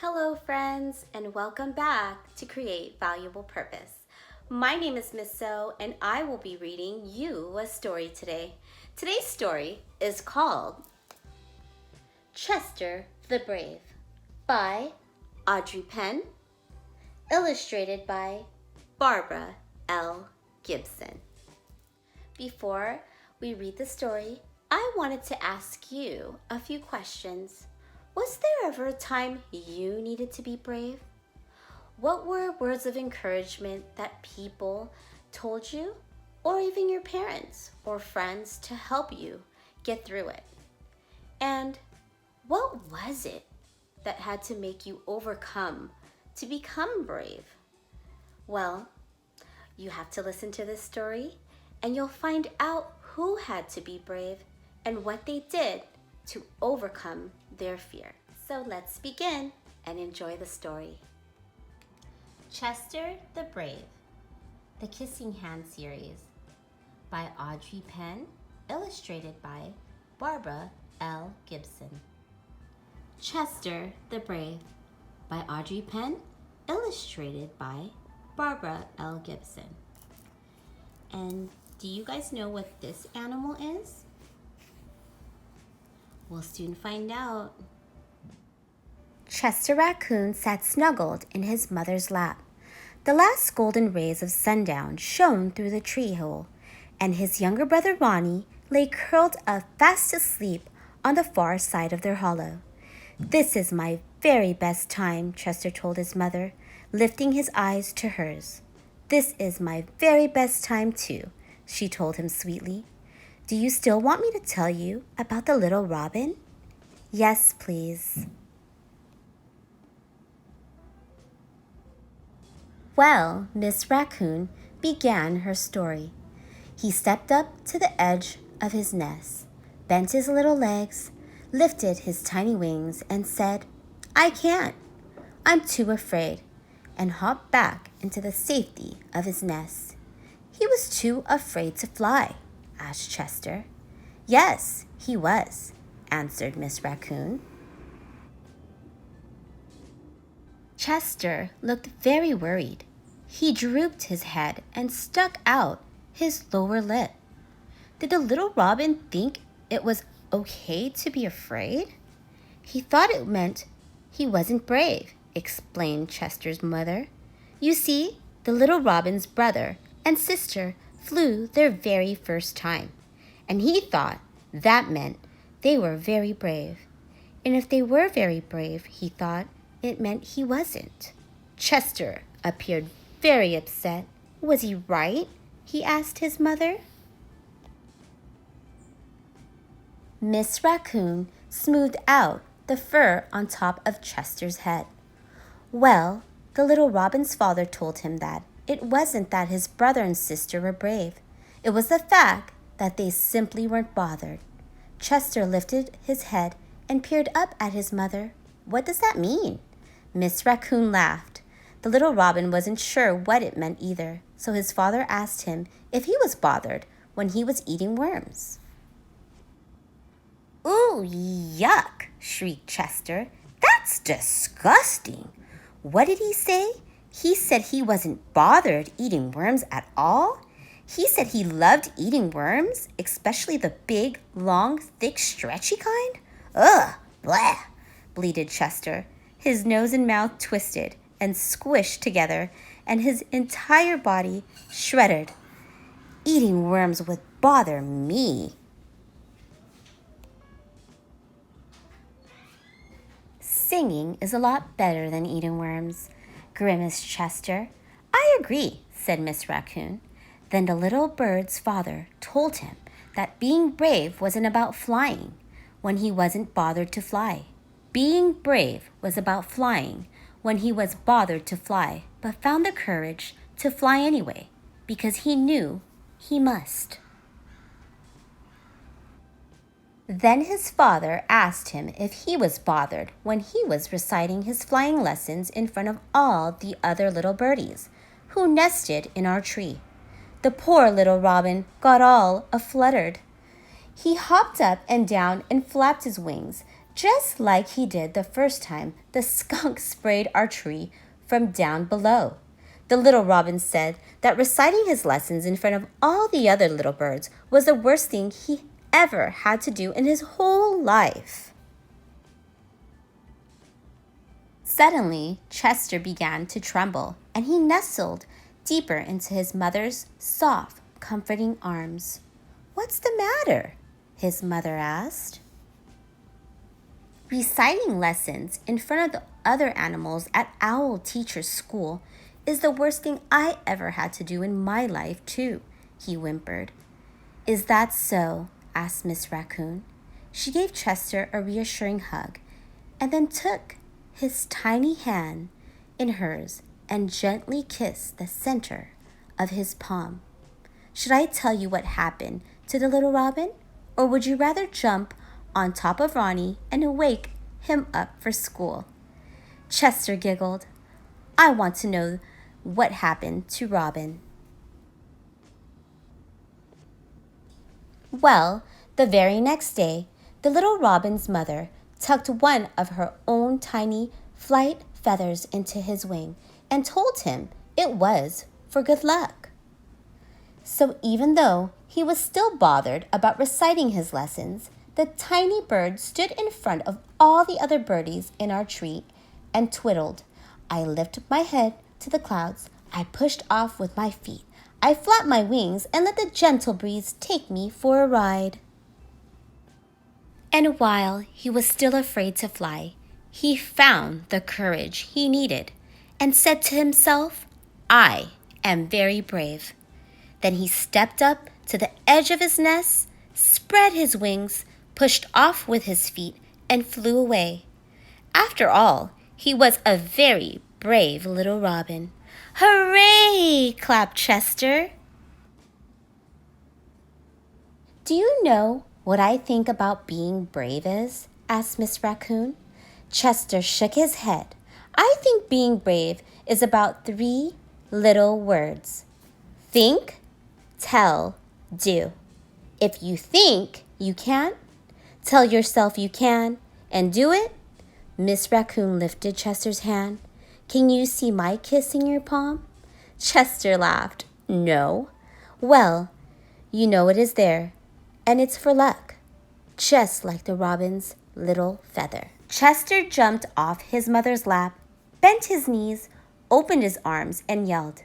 Hello, friends, and welcome back to Create Valuable Purpose. My name is Miss So, and I will be reading you a story today. Today's story is called Chester the Brave by Audrey Penn, illustrated by Barbara L. Gibson. Before we read the story, I wanted to ask you a few questions. Was there ever a time you needed to be brave? What were words of encouragement that people told you, or even your parents or friends to help you get through it? And what was it that had to make you overcome to become brave? Well, you have to listen to this story and you'll find out who had to be brave and what they did to overcome their fear. So let's begin and enjoy the story. Chester the Brave, the Kissing Hand series by Audrey Penn, illustrated by Barbara L. Gibson. Chester the Brave by Audrey Penn, illustrated by Barbara L. Gibson. And do you guys know what this animal is? We'll soon find out. Chester Raccoon sat snuggled in his mother's lap. The last golden rays of sundown shone through the tree hole, and his younger brother Ronnie lay curled up fast asleep on the far side of their hollow. "This is my very best time," Chester told his mother, lifting his eyes to hers. "This is my very best time too," she told him sweetly. "Do you still want me to tell you about the little robin?" "Yes, please." Well, Miss Raccoon began her story. He stepped up to the edge of his nest, bent his little legs, lifted his tiny wings, and said, "I can't. I'm too afraid," and hopped back into the safety of his nest. "He was too afraid to fly?" asked Chester. "Yes, he was," answered Miss Raccoon. Chester looked very worried. He drooped his head and stuck out his lower lip. Did the little robin think it was okay to be afraid? "He thought it meant he wasn't brave," explained Chester's mother. "You see, the little robin's brother and sister flew their very first time, and he thought that meant they were very brave. And if they were very brave, he thought it meant he wasn't." Chester appeared very upset. Was he right? He asked his mother. Miss Raccoon smoothed out the fur on top of Chester's head. "Well, the little robin's father told him that it wasn't that his brother and sister were brave. It was the fact that they simply weren't bothered." Chester lifted his head and peered up at his mother. "What does that mean?" Miss Raccoon laughed. The little robin wasn't sure what it meant either, so his father asked him if he was bothered when he was eating worms. "Ooh, yuck!" shrieked Chester. "That's disgusting. What did he say? He said he wasn't bothered eating worms at all? He said he loved eating worms, especially the big, long, thick, stretchy kind? Ugh, blah," bleated Chester. His nose and mouth twisted and squished together, and his entire body shredded. "Eating worms would bother me." "Singing is a lot better than eating worms," grimaced Chester. "I agree," said Miss Raccoon. Then the little bird's father told him that being brave wasn't about flying when he wasn't bothered to fly. Being brave was about flying when he was bothered to fly, but found the courage to fly anyway, because he knew he must. Then his father asked him if he was bothered when he was reciting his flying lessons in front of all the other little birdies who nested in our tree. The poor little robin got all a-fluttered. He hopped up and down and flapped his wings, just like he did the first time the skunk sprayed our tree from down below. The little robin said that reciting his lessons in front of all the other little birds was the worst thing he ever had to do in his whole life. Suddenly, Chester began to tremble, and he nestled deeper into his mother's soft, comforting arms. "What's the matter?" his mother asked. "Reciting lessons in front of the other animals at Owl Teacher's school is the worst thing I ever had to do in my life, too," he whimpered. "Is that so?" asked Miss Raccoon. She gave Chester a reassuring hug and then took his tiny hand in hers and gently kissed the center of his palm. "Should I tell you what happened to the little robin, or would you rather jump on top of Ronnie and wake him up for school?" Chester giggled. "I want to know what happened to Robin." Well, the very next day, the little robin's mother tucked one of her own tiny flight feathers into his wing and told him it was for good luck. So even though he was still bothered about reciting his lessons, the tiny bird stood in front of all the other birdies in our tree and twiddled. "I lifted my head to the clouds. I pushed off with my feet. I flapped my wings and let the gentle breeze take me for a ride." And while he was still afraid to fly, he found the courage he needed and said to himself, "I am very brave." Then he stepped up to the edge of his nest, spread his wings, pushed off with his feet, and flew away. After all, he was a very brave little robin. "Hooray!" clapped Chester. "Do you know what I think about being brave is?" asked Miss Raccoon. Chester shook his head. "I think being brave is about 3 little words. Think, tell, do. If you think you can, tell yourself you can, and do it." Miss Raccoon lifted Chester's hand. "Can you see my kiss in your palm?" Chester laughed. "No." "Well, you know it is there, and it's for luck, just like the robin's little feather." Chester jumped off his mother's lap, bent his knees, opened his arms, and yelled,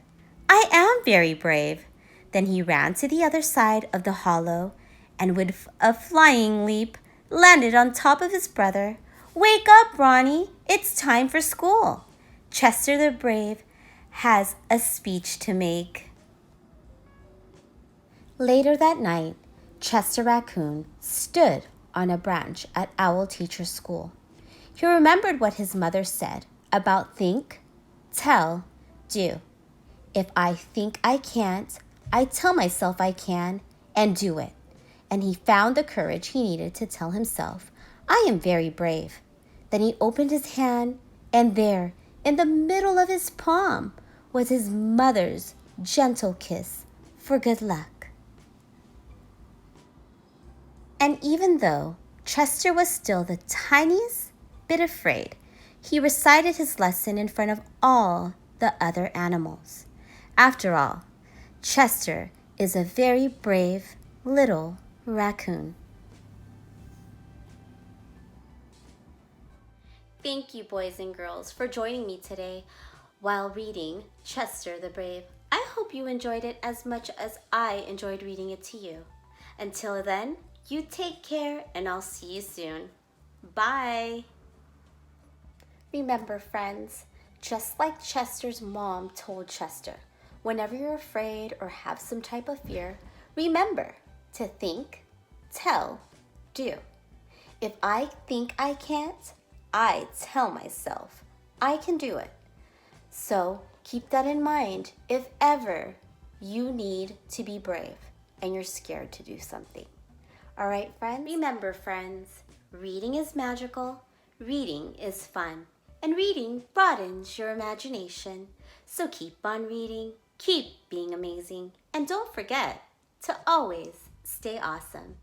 "I am very brave." Then he ran to the other side of the hollow and with a flying leap landed on top of his brother. "Wake up, Ronnie. It's time for school." Chester the Brave has a speech to make. Later that night, Chester Raccoon stood on a branch at Owl Teacher's school. He remembered what his mother said about think, tell, do. If I think I can't, I tell myself I can and do it. And he found the courage he needed to tell himself, "I am very brave." Then he opened his hand, and there, in the middle of his palm, was his mother's gentle kiss for good luck. And even though Chester was still the tiniest bit afraid, he recited his lesson in front of all the other animals. After all, Chester is a very brave little raccoon. Thank you, boys and girls, for joining me today while reading Chester the Brave. I hope you enjoyed it as much as I enjoyed reading it to you. Until then, you take care, and I'll see you soon. Bye. Remember, friends, just like Chester's mom told Chester, whenever you're afraid or have some type of fear, remember to think, tell, do. If I think I can't, I tell myself I can do it. So keep that in mind if ever you need to be brave and you're scared to do something. All right, friends? Remember, friends, reading is magical, reading is fun, and reading broadens your imagination. So keep on reading, keep being amazing, and don't forget to always stay awesome.